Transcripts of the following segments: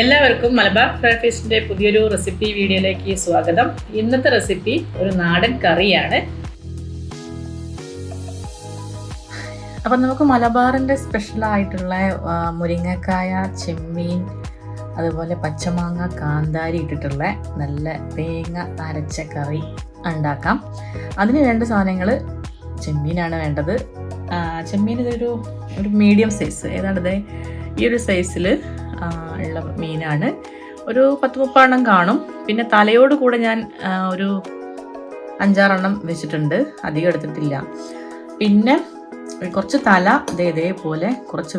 എല്ലാവർക്കും മലബാർ ഫ്രൈഡ് ഫിഷിൻ്റെ പുതിയൊരു റെസിപ്പി വീഡിയോയിലേക്ക് സ്വാഗതം. ഇന്നത്തെ റെസിപ്പി ഒരു നാടൻ കറിയാണ്. അപ്പം നമുക്ക് മലബാറിൻ്റെ സ്പെഷ്യലായിട്ടുള്ള മുരിങ്ങക്കായ, ചെമ്മീൻ, അതുപോലെ പച്ചമാങ്ങ, കാന്താരി ഇട്ടിട്ടുള്ള നല്ല തേങ്ങ അരച്ച കറി ഉണ്ടാക്കാം. അതിന് വേണ്ട സാധനങ്ങൾ ചെമ്മീനാണ് വേണ്ടത്. ചെമ്മീൻ ഇതൊരു മീഡിയം സൈസ്, ഏതാണ്ടത് ഈ ഒരു സൈസിൽ ഉള്ള മീനാണ്. ഒരു 10-30 കാണും. പിന്നെ തലയോട് കൂടെ ഞാൻ ഒരു 5-6 വെച്ചിട്ടുണ്ട്, അധികം എടുത്തിട്ടില്ല. പിന്നെ കുറച്ച് തല ഇതേപോലെ കുറച്ച്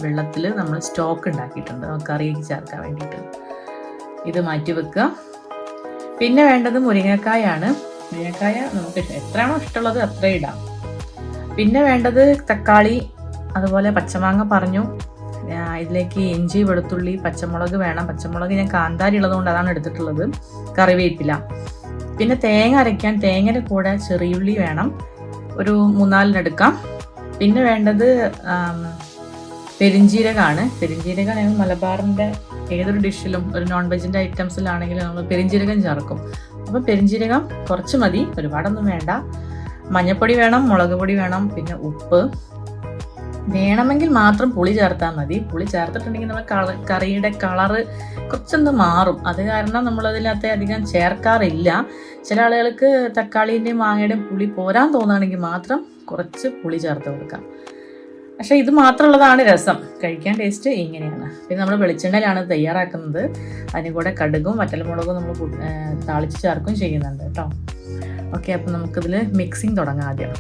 വെള്ളത്തിൽ നമ്മൾ സ്റ്റോക്ക് ഉണ്ടാക്കിയിട്ടുണ്ട് കറിക്ക് ചേർക്കാൻ വേണ്ടിയിട്ട്. ഇത് മാറ്റി വെക്കുക. പിന്നെ വേണ്ടത് മുരിങ്ങക്കായാണ്. മുരിങ്ങക്കായ നമുക്ക് എത്രയാണോ ഇഷ്ടമുള്ളത് അത്ര ഇടാം. പിന്നെ വേണ്ടത് തക്കാളി, അതുപോലെ പച്ചമാങ്ങ പറഞ്ഞു. ഇതിലേക്ക് ഇഞ്ചി, വെളുത്തുള്ളി, പച്ചമുളക് വേണം. പച്ചമുളക് ഞാൻ കാന്താരി ഉള്ളതുകൊണ്ട് അതാണ് എടുത്തിട്ടുള്ളത്. കറിവേപ്പില. പിന്നെ തേങ്ങ അരയ്ക്കാൻ തേങ്ങയുടെ കൂടെ ചെറിയുള്ളി വേണം, ഒരു 3-4 എടുക്കാം. പിന്നെ വേണ്ടത് പെരിഞ്ജീരകമാണ്. പെരിഞ്ജീരകം ഞങ്ങൾ മലബാറിൻ്റെ ഏതൊരു ഡിഷിലും ഒരു നോൺ വെജിൻ്റെ ഐറ്റംസിലാണെങ്കിലും നമ്മൾ പെരിഞ്ജീരകം ചേർക്കും. അപ്പോൾ പെരിഞ്ജീരകം കുറച്ച് മതി, ഒരുപാടൊന്നും വേണ്ട. മഞ്ഞൾപ്പൊടി വേണം, മുളക് പൊടി വേണം, പിന്നെ ഉപ്പ് വേണമെങ്കിൽ മാത്രം പുളി ചേർത്താൽ മതി. പുളി ചേർത്തിട്ടുണ്ടെങ്കിൽ നമ്മൾ കറിയുടെ കളറ് കുറച്ചൊന്ന് മാറും. അത് കാരണം നമ്മളതിനകത്ത് അധികം ചേർക്കാറില്ല. ചില ആളുകൾക്ക് തക്കാളീൻ്റെയും മാങ്ങയുടെയും പുളി പോരാൻ തോന്നുകയാണെങ്കിൽ മാത്രം കുറച്ച് പുളി ചേർത്ത് കൊടുക്കാം. പക്ഷേ ഇത് മാത്രമുള്ളതാണ് രസം, കഴിക്കാൻ ടേസ്റ്റ് ഇങ്ങനെയാണ്. പിന്നെ നമ്മൾ വെളിച്ചെണ്ണയിലാണ് തയ്യാറാക്കുന്നത്. അതിന് കൂടെ കടുകും വറ്റൽമുളകും നമ്മൾ താളിച്ച് ചേർക്കുകയും ചെയ്യുന്നുണ്ട് കേട്ടോ. ഓക്കെ, അപ്പം നമുക്കിതിൽ മിക്സിങ് തുടങ്ങാം. ആദ്യം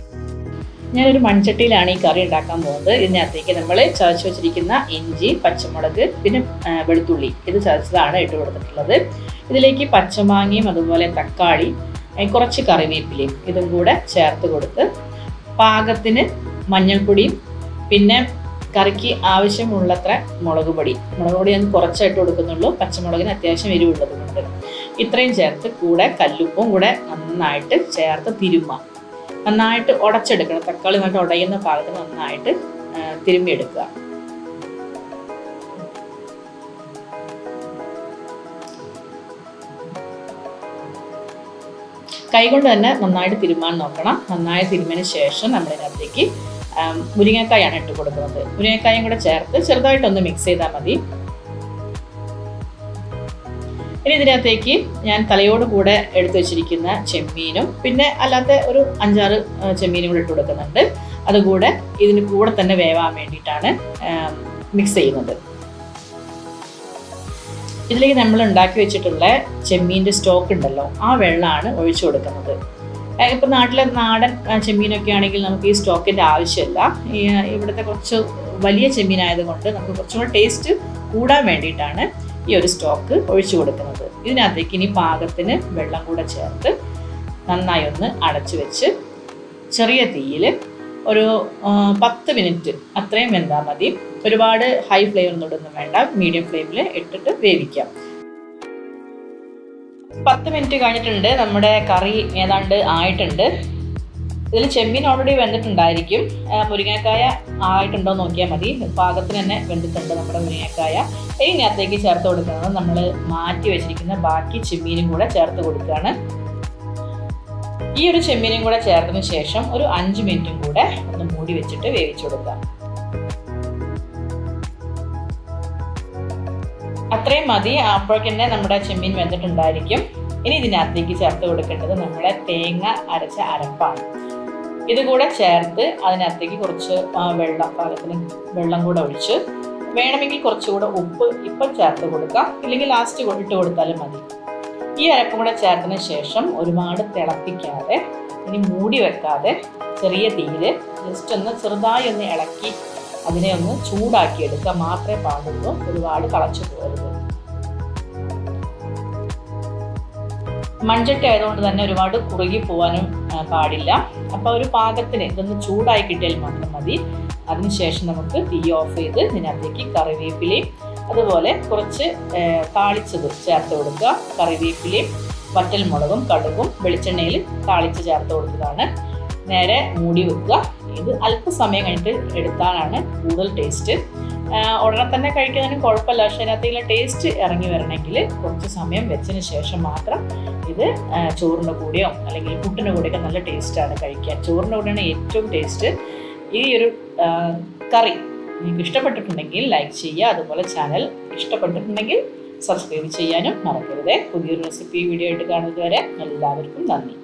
ഞാനൊരു മൺചട്ടിയിലാണ് ഈ കറി ഉണ്ടാക്കാൻ പോകുന്നത്. ഇതിനകത്തേക്ക് നമ്മൾ ചതച്ച് വെച്ചിരിക്കുന്ന ഇഞ്ചി, പച്ചമുളക്, പിന്നെ വെളുത്തുള്ളി ഇത് ചതച്ചതാണ് ഇട്ട് കൊടുത്തിട്ടുള്ളത്. ഇതിലേക്ക് പച്ചമാങ്ങയും അതുപോലെ തക്കാളി, കുറച്ച് കറിവേപ്പിലയും ഇതും കൂടെ ചേർത്ത് കൊടുത്ത് പാകത്തിന് മഞ്ഞൾപ്പൊടിയും പിന്നെ കറിക്ക് ആവശ്യമുള്ളത്ര മുളക് പൊടി ഞാൻ കുറച്ചായിട്ട് കൊടുക്കുന്നുള്ളൂ. പച്ചമുളകിന് അത്യാവശ്യം എരിവുള്ളത് കൊണ്ട് ഇത്രയും ചേർത്ത് കൂടെ കല്ലുപ്പും കൂടെ നന്നായിട്ട് ചേർത്ത് തിരുമ്മാം. നന്നായിട്ട് ഉടച്ചെടുക്കണം. തക്കാളി നന്നായിട്ട് ഉടയുന്ന പാകത്തിന് നന്നായിട്ട് തിരുമ്മിയെടുക്കുക. കൈകൊണ്ട് തന്നെ നന്നായിട്ട് തിരുമ്മാൻ നോക്കണം. നന്നായി തിരുമ്മിയതിന് ശേഷം നമ്മളിതിനകത്തേക്ക് മുരിങ്ങക്കായാണ് ഇട്ട് കൊടുക്കുന്നത്. മുരിങ്ങക്കായും കൂടെ ചേർത്ത് ചെറുതായിട്ടൊന്ന് മിക്സ് ചെയ്താൽ മതി. ഇനി ഇതിനകത്തേക്ക് ഞാൻ തലയോട് കൂടെ എടുത്തു വെച്ചിരിക്കുന്ന ചെമ്മീനും പിന്നെ അല്ലാത്ത ഒരു 5-6 ചെമ്മീനും കൂടെ ഇട്ട് കൊടുക്കുന്നുണ്ട്. അതുകൂടെ ഇതിന് കൂടെ തന്നെ വേവാൻ വേണ്ടിയിട്ടാണ് മിക്സ് ചെയ്യുന്നത്. ഇതിലേക്ക് നമ്മൾ ഉണ്ടാക്കി വെച്ചിട്ടുള്ള ചെമ്മീൻ്റെ സ്റ്റോക്ക് ഉണ്ടല്ലോ, ആ വെള്ളമാണ് ഒഴിച്ചു കൊടുക്കുന്നത്. ഇപ്പം നാട്ടിലെ നാടൻ ചെമ്മീനൊക്കെ ആണെങ്കിൽ നമുക്ക് ഈ സ്റ്റോക്കിൻ്റെ ആവശ്യമില്ല. ഇവിടുത്തെ കുറച്ച് വലിയ ചെമ്മീനായതുകൊണ്ട് നമുക്ക് കുറച്ചും കൂടെ ടേസ്റ്റ് കൂടാൻ വേണ്ടിയിട്ടാണ് ഈ ഒരു സ്റ്റോക്ക് ഒഴിച്ചു കൊടുക്കുന്നത്. ഇതിനകത്തേക്ക് ഇനി പാകത്തിന് വെള്ളം കൂടെ ചേർത്ത് നന്നായി ഒന്ന് അടച്ചു വെച്ച് ചെറിയ തീയിൽ ഒരു 10 മിനിറ്റ് അത്രയും വെന്താൽ മതി. ഒരുപാട് ഹൈ ഫ്ലെയിമൊന്നും ഇടൊന്നും വേണ്ട, മീഡിയം ഫ്ലെയിമിൽ ഇട്ടിട്ട് വേവിക്കാം. 10 മിനിറ്റ് കഴിഞ്ഞിട്ടുണ്ട്. നമ്മുടെ കറി ഏതാണ്ട് ആയിട്ടുണ്ട്. ഇതിൽ ചെമ്മീൻ ഓൾറെഡി വെന്തിട്ടുണ്ടായിരിക്കും. മുരിങ്ങക്കായ ആയിട്ടുണ്ടോ നോക്കിയാൽ മതി. പാകത്തിന് തന്നെ വെന്തിട്ടുണ്ട് നമ്മുടെ മുരിങ്ങക്കായ. ഇതിനകത്തേക്ക് ചേർത്ത് കൊടുക്കുന്നത് നമ്മൾ മാറ്റി വെച്ചിരിക്കുന്ന ബാക്കി ചെമ്മീനും കൂടെ ചേർത്ത് കൊടുക്കുകയാണ്. ഈ ഒരു ചെമ്മീനും കൂടെ ചേർത്തതിന് ശേഷം ഒരു 5 മിനിറ്റും കൂടെ ഒന്ന് മൂടി വെച്ചിട്ട് വേവിച്ചു കൊടുക്കാം. അത്രയും മതി. അപ്പോഴേക്കന്നെ നമ്മുടെ ചെമ്മീൻ വെന്തിട്ടുണ്ടായിരിക്കും. ഇനി ഇതിനകത്തേക്ക് ചേർത്ത് കൊടുക്കേണ്ടത് നമ്മുടെ തേങ്ങ അരച്ച അരപ്പാണ്. ഇതുകൂടെ ചേർത്ത് അതിനകത്തേക്ക് കുറച്ച് പാകത്തിന് വെള്ളം കൂടെ ഒഴിച്ച് വേണമെങ്കിൽ കുറച്ചുകൂടെ ഉപ്പ് ഇപ്പം ചേർത്ത് കൊടുക്കാം, ഇല്ലെങ്കിൽ ലാസ്റ്റ് ഇട്ട് കൊടുത്താലും മതി. ഈ അരപ്പും കൂടെ ചേർത്തതിന് ശേഷം ഒരുപാട് തിളപ്പിക്കാതെ ഇനി മൂടി വെക്കാതെ ചെറിയ തീയിൽ ജസ്റ്റ് ഒന്ന് ചെറുതായി ഒന്ന് ഇളക്കി അതിനെ ഒന്ന് ചൂടാക്കി എടുക്കുക മാത്രമേ പാടുള്ളൂ. ഒരുപാട് കളച്ചു പോകരുത്. മൺചട്ടി ആയതുകൊണ്ട് തന്നെ ഒരുപാട് കുറുകി പോകാനും പാടില്ല. അപ്പോൾ ഒരു പാകത്തിന് ഇതൊന്ന് ചൂടായി കിട്ടിയാൽ മാത്രം മതി. അതിനുശേഷം നമുക്ക് തീ ഓഫ് ചെയ്ത് ഇതിനകത്തേക്ക് കറിവേപ്പിലയും അതുപോലെ കുറച്ച് താളിച്ചത് ചേർത്ത് കൊടുക്കുക. കറിവേപ്പിലയും വറ്റൽമുളകും കടുകും വെളിച്ചെണ്ണയിൽ താളിച്ച് ചേർത്ത് കൊടുത്തതാണ്. നേരെ മൂടി വെക്കുക. ഇത് അല്പസമയം കഴിഞ്ഞിട്ട് എടുത്താലാണ് കൂടുതൽ ടേസ്റ്റ്. ഉടനെ തന്നെ കഴിക്കുന്നതിന് കുഴപ്പമില്ല, പക്ഷേ അതിനകത്തേക്കുള്ള ടേസ്റ്റ് ഇറങ്ങി വരണമെങ്കിൽ കുറച്ച് സമയം വെച്ചതിന് ശേഷം മാത്രം ഇത് ചോറിൻ്റെ കൂടെയോ അല്ലെങ്കിൽ പുട്ടിൻ്റെ കൂടെയൊക്കെ നല്ല ടേസ്റ്റാണ് കഴിക്കാൻ. ചോറിൻ്റെ കൂടെയാണ് ഏറ്റവും ടേസ്റ്റ്. ഈ ഒരു കറി നിങ്ങൾക്ക് ഇഷ്ടപ്പെട്ടിട്ടുണ്ടെങ്കിൽ ലൈക്ക് ചെയ്യുക. അതുപോലെ ചാനൽ ഇഷ്ടപ്പെട്ടിട്ടുണ്ടെങ്കിൽ സബ്സ്ക്രൈബ് ചെയ്യാനും മറക്കരുത്. പുതിയൊരു റെസിപ്പി വീഡിയോ ആയിട്ട് കാണുന്നത് വരെ എല്ലാവർക്കും നന്ദി.